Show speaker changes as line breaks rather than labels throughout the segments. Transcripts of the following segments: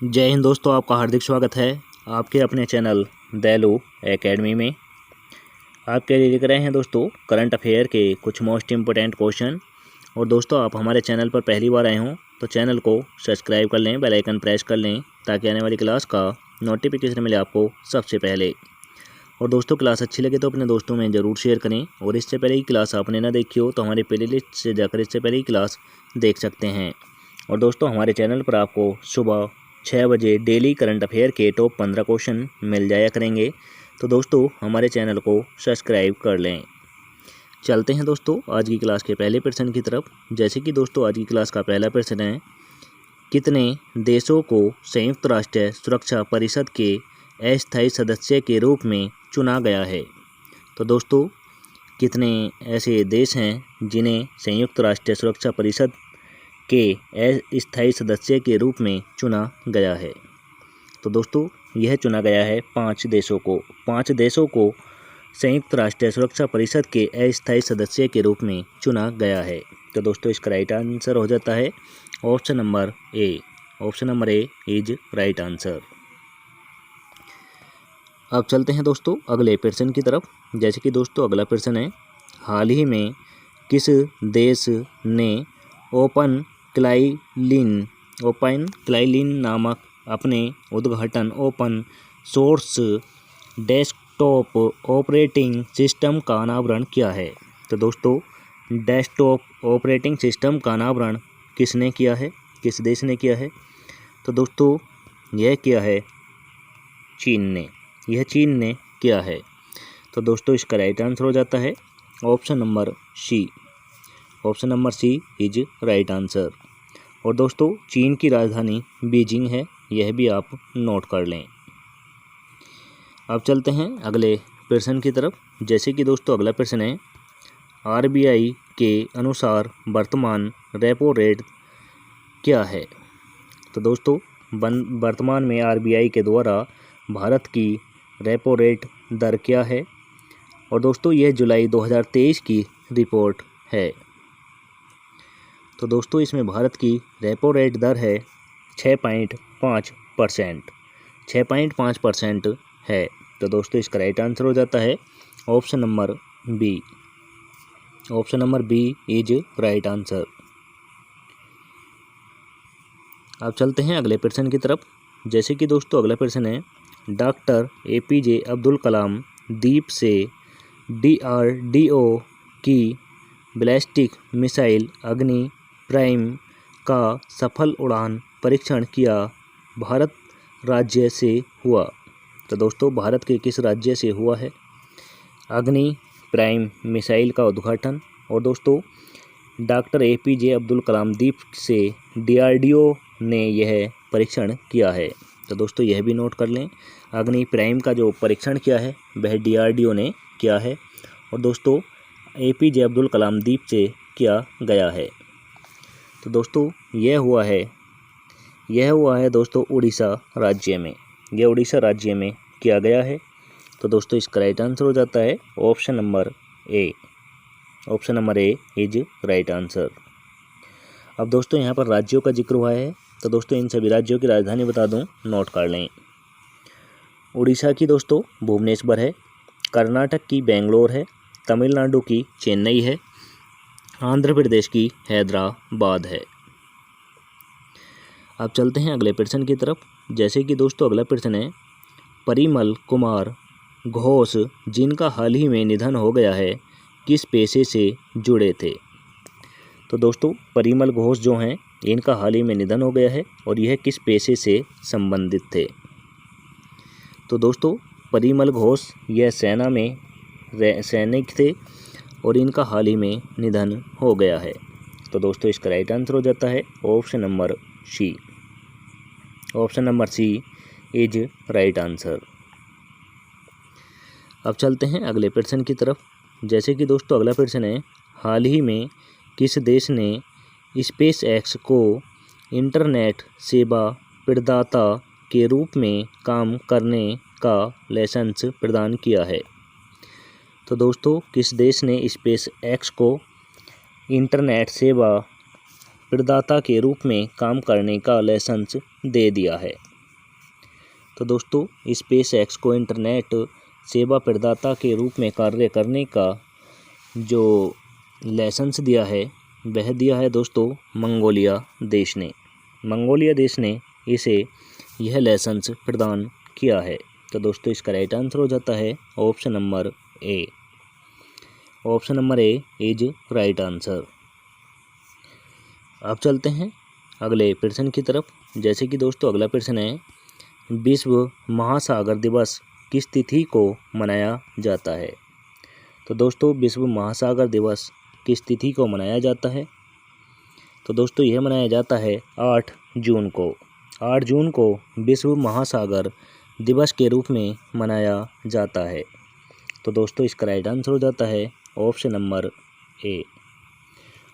जय हिंद दोस्तों, आपका हार्दिक स्वागत है आपके अपने चैनल दैलो एकेडमी में। आपके लिए लिख रहे हैं दोस्तों करंट अफेयर के कुछ मोस्ट इम्पोर्टेंट क्वेश्चन। और दोस्तों, आप हमारे चैनल पर पहली बार आए हों तो चैनल को सब्सक्राइब कर लें, बेल आइकन प्रेस कर लें ताकि आने वाली क्लास का नोटिफिकेशन मिले आपको सबसे पहले। और दोस्तों, क्लास अच्छी लगे तो अपने दोस्तों में ज़रूर शेयर करें। और इससे पहले ही क्लास आपने ना देखी हो तो हमारी प्लेलिस्ट से जाकर इससे पहले ही क्लास देख सकते हैं। और दोस्तों, हमारे चैनल पर आपको सुबह 6 बजे डेली करंट अफेयर के टॉप 15 क्वेश्चन मिल जाया करेंगे। तो दोस्तों, हमारे चैनल को सब्सक्राइब कर लें। चलते हैं दोस्तों आज की क्लास के पहले प्रश्न की तरफ। जैसे कि दोस्तों, आज की क्लास का पहला प्रश्न है, कितने देशों को संयुक्त राष्ट्र सुरक्षा परिषद के अस्थायी सदस्य के रूप में चुना गया है? तो दोस्तों, कितने ऐसे देश हैं जिन्हें संयुक्त राष्ट्र सुरक्षा परिषद के अस्थायी सदस्य के रूप में चुना गया है? तो दोस्तों, यह चुना गया है 5 देशों को। 5 देशों को संयुक्त राष्ट्र सुरक्षा परिषद के अस्थायी सदस्य के रूप में चुना गया है। तो दोस्तों, इसका राइट आंसर हो जाता है option number A. Option number A is right answer. अब चलते हैं दोस्तों अगले प्रश्न की तरफ। जैसे कि दोस्तों, अगला प्रश्न है, हाल ही में किस देश ने ओपन क्लाइलिन नामक अपने उद्घाटन open source desktop operating system का अनावरण किया है? तो दोस्तों, डेस्कटॉप ऑपरेटिंग सिस्टम का अनावरण किसने किया है, किस देश ने किया है? तो दोस्तों, यह किया है चीन ने। यह चीन ने किया है। तो दोस्तों, इसका राइट आंसर हो जाता है option number C. Option number C is right answer. और दोस्तों, चीन की राजधानी बीजिंग है, यह भी आप नोट कर लें। अब चलते हैं अगले प्रश्न की तरफ। जैसे कि दोस्तों, अगला प्रश्न है, आरबीआई के अनुसार वर्तमान रेपो रेट क्या है? तो दोस्तों, वर्तमान में आरबीआई के द्वारा भारत की रेपो रेट दर क्या है? और दोस्तों, यह जुलाई 2023 की रिपोर्ट है। तो दोस्तों, इसमें भारत की रेपो रेट दर है 6.5%। 6.5% है। तो दोस्तों, इसका राइट आंसर हो जाता है option number B. Option number B is right answer. अब चलते हैं अगले प्रश्न की तरफ। जैसे कि दोस्तों, अगला प्रश्न है, डॉक्टर एपीजे अब्दुल कलाम द्वीप से डीआरडीओ की बैलिस्टिक मिसाइल अग्नि प्राइम का सफल उड़ान परीक्षण किया भारत राज्य से हुआ? तो दोस्तों, भारत के किस राज्य से हुआ है अग्नि प्राइम मिसाइल का उद्घाटन? और दोस्तों, डॉक्टर एपीजे अब्दुल कलाम द्वीप से डीआरडीओ ने यह परीक्षण किया है। तो दोस्तों, यह भी नोट कर लें, अग्नि प्राइम का जो परीक्षण किया है वह डीआरडीओ ने किया है। और दोस्तों, एपीजे अब्दुल कलाम द्वीप से किया गया है। तो दोस्तों, यह हुआ है दोस्तों उड़ीसा राज्य में। यह उड़ीसा राज्य में किया गया है। तो दोस्तों, इसका राइट आंसर हो जाता है option number A. Option number A is right answer. अब दोस्तों, यहाँ पर राज्यों का जिक्र हुआ है, तो दोस्तों इन सभी राज्यों की राजधानी बता दूं, नोट कर लें। उड़ीसा की दोस्तों भुवनेश्वर है, कर्नाटक की बेंगलोर है, तमिलनाडु की चेन्नई है, आंध्र प्रदेश की हैदराबाद है। अब चलते हैं अगले प्रश्न की तरफ। जैसे कि दोस्तों, अगला प्रश्न है, परिमल कुमार घोष जिनका हाल ही में निधन हो गया है किस पेशे से जुड़े थे? तो दोस्तों, परिमल घोष जो हैं इनका हाल ही में निधन हो गया है और यह किस पेशे से संबंधित थे? तो दोस्तों, परिमल घोष यह सेना में सैनिक थे और इनका हाल ही में निधन हो गया है। तो दोस्तों, इसका राइट आंसर हो जाता है option number C. Option number C is right answer. अब चलते हैं अगले प्रश्न की तरफ। जैसे कि दोस्तों, अगला प्रश्न है, हाल ही में किस देश ने स्पेस एक्स को इंटरनेट सेवा प्रदाता के रूप में काम करने का लाइसेंस प्रदान किया है? तो दोस्तों, किस देश ने स्पेस एक्स को इंटरनेट सेवा प्रदाता के रूप में काम करने का लाइसेंस दे दिया है? तो दोस्तों स्पेस एक्स को इंटरनेट सेवा प्रदाता के रूप में कार्य करने का जो लाइसेंस दिया है वह दिया है दोस्तों मंगोलिया देश ने। मंगोलिया देश ने इसे यह लाइसेंस प्रदान किया है। तो दोस्तों इसका राइट आंसर हो जाता है option number A. Option number A is right answer. अब चलते हैं अगले प्रश्न की तरफ। जैसे कि दोस्तों अगला प्रश्न है, विश्व महासागर दिवस किस तिथि को मनाया जाता है? तो दोस्तों विश्व महासागर दिवस किस तिथि को मनाया जाता है? तो दोस्तों यह मनाया जाता है 8 जून को। 8 जून को विश्व महासागर दिवस के रूप में मनाया जाता है। तो दोस्तों इसका राइट आंसर हो जाता है option number A.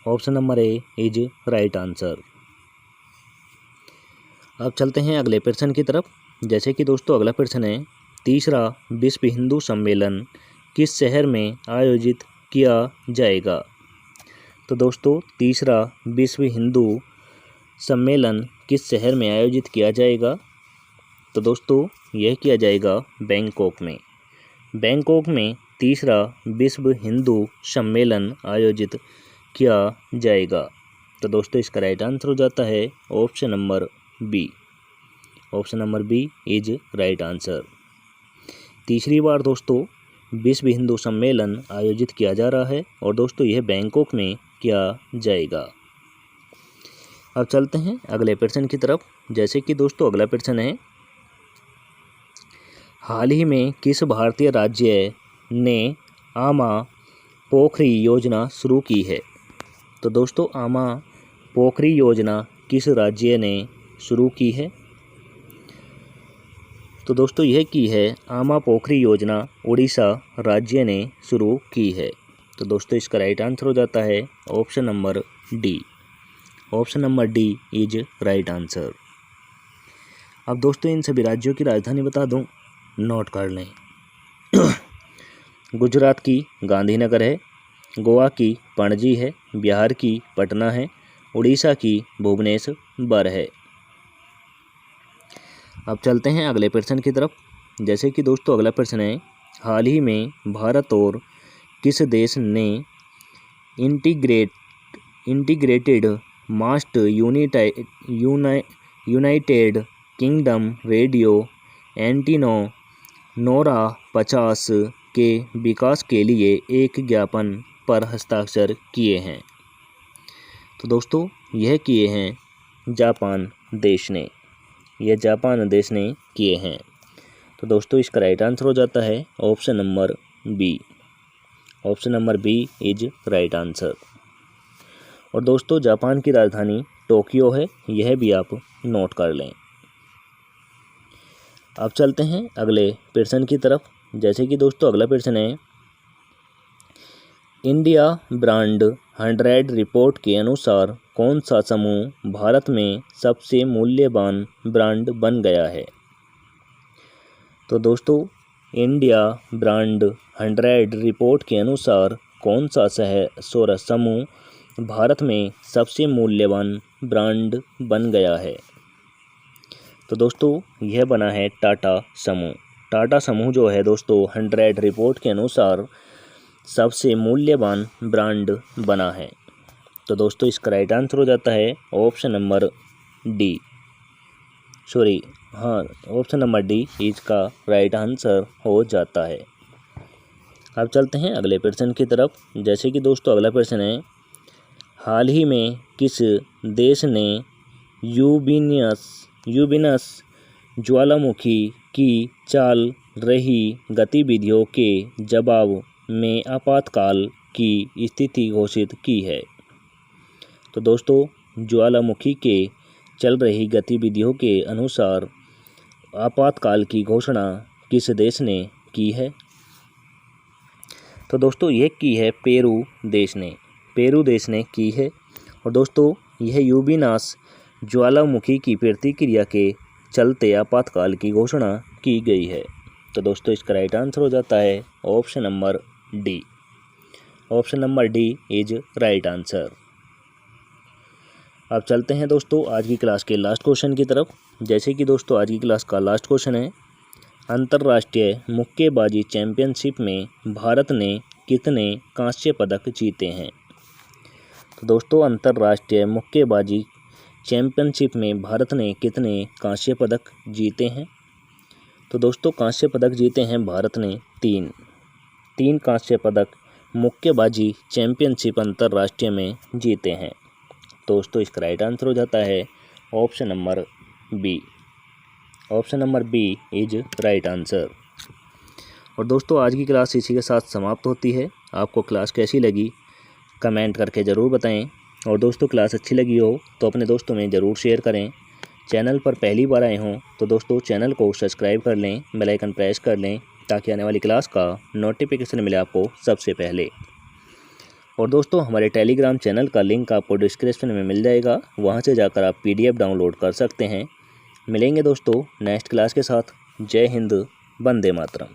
Option number A is right answer. अब चलते हैं अगले प्रश्न की तरफ। जैसे कि दोस्तों अगला प्रश्न है, तीसरा विश्व हिंदू सम्मेलन किस शहर में आयोजित किया जाएगा? तो दोस्तों तीसरा विश्व हिंदू सम्मेलन किस शहर में आयोजित किया जाएगा? तो दोस्तों यह किया जाएगा बैंकॉक में। बैंकॉक में तीसरा विश्व हिंदू सम्मेलन आयोजित किया जाएगा। तो दोस्तों इसका राइट आंसर हो जाता है option number B. Option number B is right answer. तीसरी बार दोस्तों विश्व हिंदू सम्मेलन आयोजित किया जा रहा है और दोस्तों यह बैंकॉक में किया जाएगा। अब चलते हैं अगले प्रश्न की तरफ। जैसे कि दोस्तों अगला प्रश्न है, हाल ही में किस भारतीय राज्य ने आमा पोखरी योजना शुरू की है? तो दोस्तों आमा पोखरी योजना किस राज्य ने शुरू की है? तो दोस्तों यह की है आमा पोखरी योजना उड़ीसा राज्य ने शुरू की है। तो दोस्तों इसका राइट आंसर हो जाता है option number D. Option number D is right answer. अब दोस्तों इन सभी राज्यों की राजधानी बता दूं, नोट कर लें। गुजरात की गांधीनगर है, गोवा की पणजी है, बिहार की पटना है, उड़ीसा की भुवनेश्वर है। अब चलते हैं अगले प्रश्न की तरफ। जैसे कि दोस्तों अगला प्रश्न है, हाल ही में भारत और किस देश ने इंटीग्रेटेड मास्ट यूनाइटेड किंगडम रेडियो एंटीनो नोरा 50 के विकास के लिए एक ज्ञापन पर हस्ताक्षर किए हैं? तो दोस्तों यह किए हैं जापान देश ने। यह जापान देश ने किए हैं। तो दोस्तों इसका राइट आंसर हो जाता है option number B. Option number B is right answer. और दोस्तों जापान की राजधानी टोक्यो है, यह भी आप नोट कर लें। अब चलते हैं अगले प्रश्न की तरफ। जैसे कि दोस्तों अगला प्रश्न है, इंडिया ब्रांड 100 रिपोर्ट के अनुसार कौन सा समूह भारत में सबसे मूल्यवान ब्रांड बन गया है? तो दोस्तों इंडिया ब्रांड 100 रिपोर्ट के अनुसार कौन सा समूह भारत में सबसे मूल्यवान ब्रांड बन गया है? तो दोस्तों यह बना है टाटा समूह। टाटा समूह जो है दोस्तों 100 रिपोर्ट के अनुसार सबसे मूल्यवान ब्रांड बना है। तो दोस्तों इसका राइट आंसर हो जाता है option number D. Option number D इसका राइट आंसर हो जाता है। अब चलते हैं अगले प्रश्न की तरफ। जैसे कि दोस्तों अगला प्रश्न है, हाल ही में किस देश ने यूबिनस ज्वालामुखी की चल रही गतिविधियों के जवाब में आपातकाल की स्थिति घोषित की है? तो दोस्तों ज्वालामुखी के चल रही गतिविधियों के अनुसार आपातकाल की घोषणा किस देश ने की है? तो दोस्तों यह की है पेरू देश ने। पेरू देश ने की है। और दोस्तों यह यूबिनस ज्वालामुखी की प्रतिक्रिया के चलते आपातकाल की घोषणा की गई है। तो दोस्तों इसका राइट आंसर हो जाता है option number D. Option number D is right answer. अब चलते हैं दोस्तों आज की क्लास के लास्ट क्वेश्चन की तरफ। जैसे कि दोस्तों आज की क्लास का लास्ट क्वेश्चन है, अंतर्राष्ट्रीय मुक्केबाजी चैंपियनशिप में भारत ने कितने कांस्य पदक जीते हैं। तो दोस्तों अंतर्राष्ट्रीय मुक्केबाजी चैंपियनशिप में भारत ने कितने कांस्य पदक जीते हैं। तो दोस्तों कांस्य पदक जीते हैं भारत ने तीन कांस्य पदक मुक्केबाजी चैंपियनशिप अंतर्राष्ट्रीय में जीते हैं। दोस्तों इसका राइट आंसर हो जाता है option number B. Option number B is right answer. और दोस्तों आज की क्लास इसी के साथ समाप्त होती है। आपको क्लास कैसी लगी कमेंट करके ज़रूर बताएं। और दोस्तों क्लास अच्छी लगी हो तो अपने दोस्तों में ज़रूर शेयर करें। चैनल पर पहली बार आए हों तो दोस्तों चैनल को सब्सक्राइब कर लें, बेल आइकन प्रेस कर लें ताकि आने वाली क्लास का नोटिफिकेशन मिले आपको सबसे पहले। और दोस्तों हमारे टेलीग्राम चैनल का लिंक आपको डिस्क्रिप्शन में मिल जाएगा, वहां से जाकर आप PDF डाउनलोड कर सकते हैं। मिलेंगे दोस्तों नेक्स्ट क्लास के साथ। जय हिंद, वंदे मातरम।